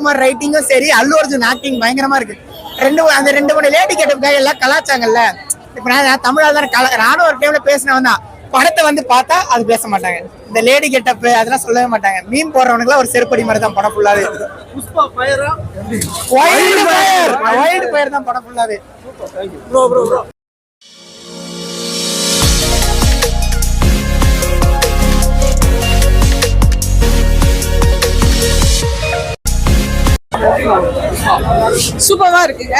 சுகுமார் ரைட்டிங்கும் சரி, அல்லு அர்ஜுன் ஆக்டிங் பயங்கரமா இருக்கு. அந்த 2 லேடி கெட்டப் எல்லாம் கலாச்சாங்கல்ல. இப்ப நான் தமிழால் தான் நானும் ஒரு டைம்ல பேசினவன் தான். படத்தை வந்து பார்த்தா அது பேச மாட்டாங்க. இந்த லேடி கெட்டப் அதெல்லாம் சொல்லவே மாட்டாங்க. மீன் போடுறவனுக்குலாம் ஒரு செருப்படி மாதிரி தான் படம் ஃபுல்லாவே. வைல்டு ஃபயர் தான் படம் ஃபுல்லாவே. சூப்பரா இருக்குங்க.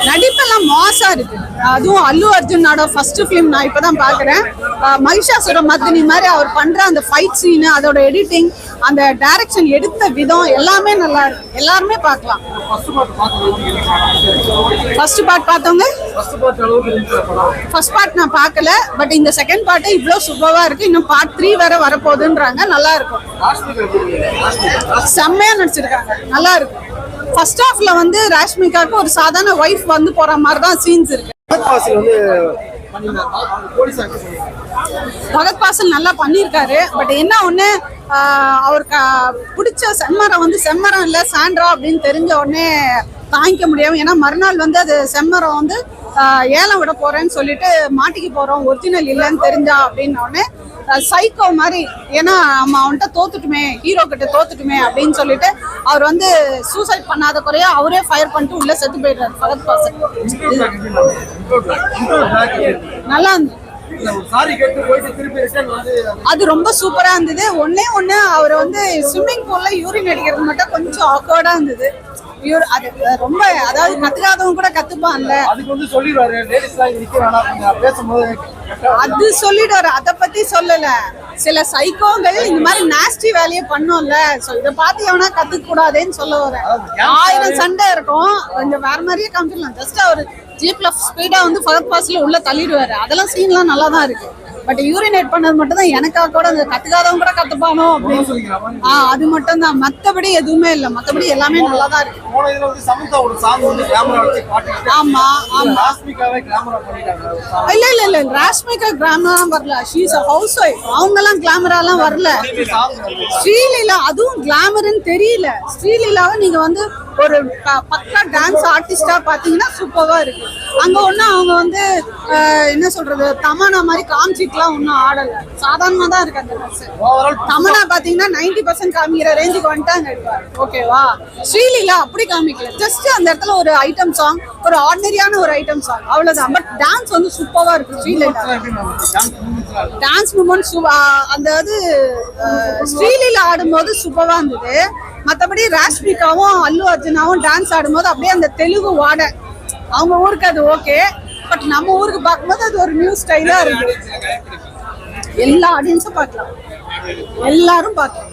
நடிப்பெல்லாம் மாசா இருக்கு. அதுவும் அல்லு அர்ஜுனோட ஃபர்ஸ்ட் ஃபிலிம் நான் இப்பதான் பாக்குறேன். மகிஷாசுரமர்தினி மாதிரி அவர் பண்ற அந்த ஃபைட் சீன், அதோட எடிட்டிங், அந்த டைரக்ஷன், எடுத்த விதம் எல்லாமே நல்லா இருக்கு. எல்லாருமே பார்க்கலாம். ஃபர்ஸ்ட் பார்ட் பார்த்தவங்க ஃபர்ஸ்ட் பார்ட் நான் பார்க்கல. பட் இந்த செகண்ட் பார்ட் இவ்வளவு சூப்பரா இருக்கு. இன்னும் பார்ட் 3 வேற வரப்போகுதுன்றாங்க. நல்லா இருக்கும். செம்மையா நடிச்சிருக்காங்க. நல்லா இருக்கு. ஃபர்ஸ்ட் ஹாஃப்ல வந்து ராஷ்மிகாக்கு ஒரு சாதாரண வைஃப் வந்து போற மாதிரி தான் சீன்ஸ் இருக்கு. பகத் பாசல் நல்லா பண்ணியிருக்காரு. பட் என்ன ஒண்ணு, அவருக்கு பிடிச்ச செம்மரம் வந்து செம்மரம் இல்ல சாண்ட்ரா அப்படின்னு தெரிஞ்ச உடனே தாங்கிக்க முடியும். ஏன்னா மறுநாள் வந்து அது செம்மரம் வந்து ஏலம் விட போறேன்னு சொல்லிட்டு மாட்டிக்கு போறோம், ஒரிஜினல் இல்லைன்னு தெரிஞ்சா அப்படின்ன உடனே சைக்கோ மாதிரி, ஏன்னா நம்ம அவன்கிட்ட தோத்துட்டுமே, ஹீரோ கிட்ட தோத்துட்டுமே அப்படின்னு சொல்லிட்டு அவர் வந்து சூசைட் பண்ணாத குறையா அவரே ஃபயர் பண்ணிட்டு உள்ள செத்து போயிடுறாரு பகத் பாசல். நல்லா இருந்தது. அது ரொம்ப சூப்பரா இருந்தது. ஒன்னே ஒண்ணு, அவர் வந்து ஸ்விம்மிங் பூல்ல யூரின் அடிக்கிறது மட்டும் கொஞ்சம் ஆக்வர்டா இருந்தது. அது ரொம்ப, அதாவது கத்துக்காதவங்க கூட கத்துப்பான்ல, அது சொல்லிடுவாரு. அத பத்தி சொல்லல. சில சைக்கோங்கள் இந்த மாதிரி நாஸ்டி வேலையை பண்ணும்ல. சோ இத பார்த்து எவனா கத்துக்க கூடாதுன்னு சொல்ல வரேன். 1000 சண்டை இருக்கும், கொஞ்சம் வேற மாதிரியே காமிச்சிடலாம். ஜஸ்ட் அவர் ஜீப்ல ஸ்பீடா வந்து ஃபர்ஸ்ட் பாஸ்ல உள்ள தள்ளிடுவாரு. அதெல்லாம் சீன்லாம் நல்லா தான் இருக்கு. பட் யூரினேட் பண்ணது மட்டும் தான் எனக்காக கூட அந்த கத்துக்காதவங்க கூட கத்துப்பானோ அப்படின்னு. அது மட்டும் தான், மத்தபடி எதுவுமே இல்ல. மத்தபடி எல்லாமே நல்லா தான் இருக்கு. ஆமா ஆமா. இல்ல ராஷ்மிகா கிளாமரா வரல. She is a housewife. அவங்க எல்லாம் கிளாமராலாம் வரல. ஸ்ரீலீலா அதுவும் கிளாமர்னு தெரியல. ஸ்ரீலீலாவை நீங்க வந்து ஒரு பக்கா டான்ஸ் ஆர்டிஸ்டா பாத்தீங்கன்னா சூப்பரா இருக்கு. அங்க ஒன்னும் அவங்க வந்து என்ன சொல்றது, தமனா மாதிரி காமிச்சிட்டுலாம் ஒன்னும் ஆடல. சாதாரணமா தான் இருக்கு அந்த ட்ரெஸ். தமனா பாத்தீங்கன்னா 90% காமிக்கிற ரேஞ்சுக்கு வந்துட்டாங்க. ஓகேவா? ஸ்ரீலீலா அப்படி காமிக்கல. ஜஸ்ட் அந்த இடத்துல ஒரு ஐட்டம் சாங், ஒரு ஆர்டினரியான ஒரு ஐட்டம் சாங், அவ்வளவுதான். பட் டான்ஸ் வந்து சூப்பரா இருக்கு. ஸ்ரீலீலா டான்ஸ் மூமெண்ட் அந்த ஸ்ரீலீலா ஆடும்போது சூப்பரா இருந்தது. மற்றபடி ராஷ்மிகாவும் அல்லு அர்ஜுனாவும் டான்ஸ் ஆடும்போது அப்படியே அந்த தெலுங்கு வாட, அவங்க ஊருக்கு அது ஓகே. பட் நம்ம ஊருக்கு பார்க்கும்போது அது ஒரு நியூ ஸ்டைலா இருக்கு. எல்லா ஆடியன்ஸும் பார்க்கலாம், எல்லாரும் பார்க்கலாம்.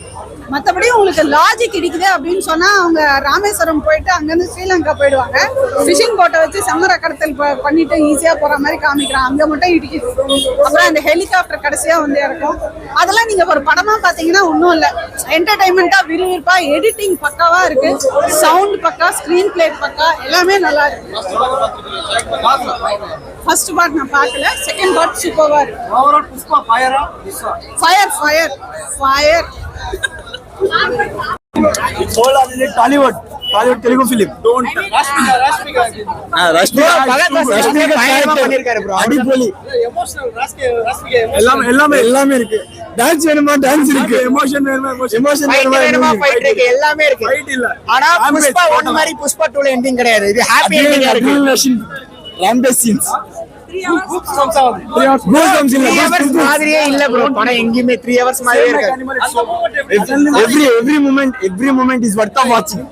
மற்றபடி உங்களுக்கு லாஜிக் இடிக்குது அப்படின்னு சொன்னா அவங்க ராமேஸ்வரம் போயிட்டு அங்கேருந்து ஸ்ரீலங்கா போயிடுவாங்க. ஃபிஷிங் போட்டை வச்சு செம்மர கடத்தல் பண்ணிட்டு ஈஸியா போற மாதிரி காமிக்கிறான். அங்க மட்டும் இடிக்குது. அப்புறம் அந்த ஹெலிகாப்டர் கடைசியா வந்து இருக்கும். அதெல்லாம் நீங்க ஒரு படமா பாத்தீங்கன்னா ஒன்றும் இல்லை, என்டர்டைன்மெண்டா விறுவிறுப்பா, எடிட்டிங் பக்காவா இருக்கு, சவுண்ட் பக்கா, ஸ்கிரீன் பிளே பக்கா, எல்லாமே நல்லா இருக்கு. ஃபர்ஸ்ட் பார்ட் நான் பார்க்கல, செகண்ட் பார்ட் சூப்பரா இருக்கு. Overall Pushpa fire fire fire. It's all Tollywood Telugu film. Don't Rashmika பண்ணிருக்காரு bro. அடிபொலி எமோஷனல் Rashmika எல்லாமே இருக்கு. டான்ஸ் வேணுமா டான்ஸ் இருக்கு, எமோஷன் வேணுமா எமோஷன் வேணுமா ஃபைட் இருக்கு, எல்லாமே இருக்கு. ஃபைட் இல்ல. ஆனா புஷ்பா 1 மாதிரி புஷ்பா 2ல எண்டிங் கிடையாது. இது ஹாப்பி எண்டிங் இருக்கு. ராம்பேஸ் சீன்ஸ் மாதிரியே இல்ல bro. படம் எங்கயுமே 3 hours மாதிரியே இருக்கு. every moment is worth of watching.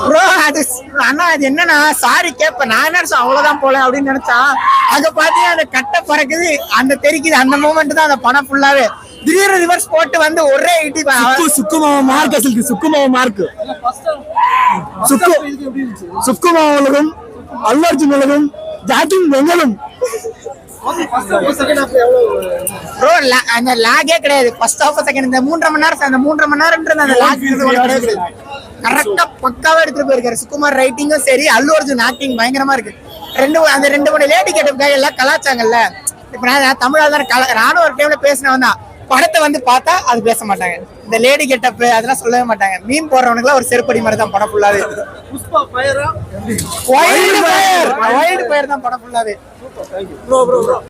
bro அது அண்ணா, அது என்னன்னா சாரி கேப்ப நான் என்ன அவ்வளவுதான் போல அப்படின்னு நினைச்சா, அங்க பாத்தீங்கன்னா அந்த கட்ட பறக்குது, அந்த தெரிக்குது, அந்த மூமெண்ட் தான் அந்த படம் ஃபுல்லாவே. திடீர்னு ரிவர்ஸ் போட்டு வந்து ஒரே சுக்குமாவ மார்க் சுக்குமாவலரும் அல்லு அர்ஜுன் உலகம் ஜாக்கிங் வெங்கலும் ப்ரோ. அந்த லாகே கிடையாது. ஃபர்ஸ்ட் ஹாஃப் செகண்ட் இந்த 3.5 மணி நேரம், அந்த 3.5 மணி நேரம்ன்றது அந்த லாக் கிடையாது. கரெக்டா பக்காவா எடுத்துட்டு போயிருக்காரு. சுகுமார் ரைட்டிங்கும் சரி, அல்லு அர்ஜுன் ஆக்டிங் பயங்கரமா இருக்கு. அந்த 2 லேடி கெட்டப் எல்லாம் கலாச்சாங்கல்ல. இப்ப நான் தமிழால் தான் நானும் ஒரு டைம்ல பேசினவன் தான். படத்தை வந்து பார்த்தா அது பேச மாட்டாங்க. இந்த லேடி கெட்டப் அதெல்லாம் சொல்லவே மாட்டாங்க. மீன் போடுறவனுக்குலாம் ஒரு செருப்படி மாதிரி தான் படம் ஃபுல்லாவே. வைல்டு ஃபயர் தான் படம் ஃபுல்லாவே.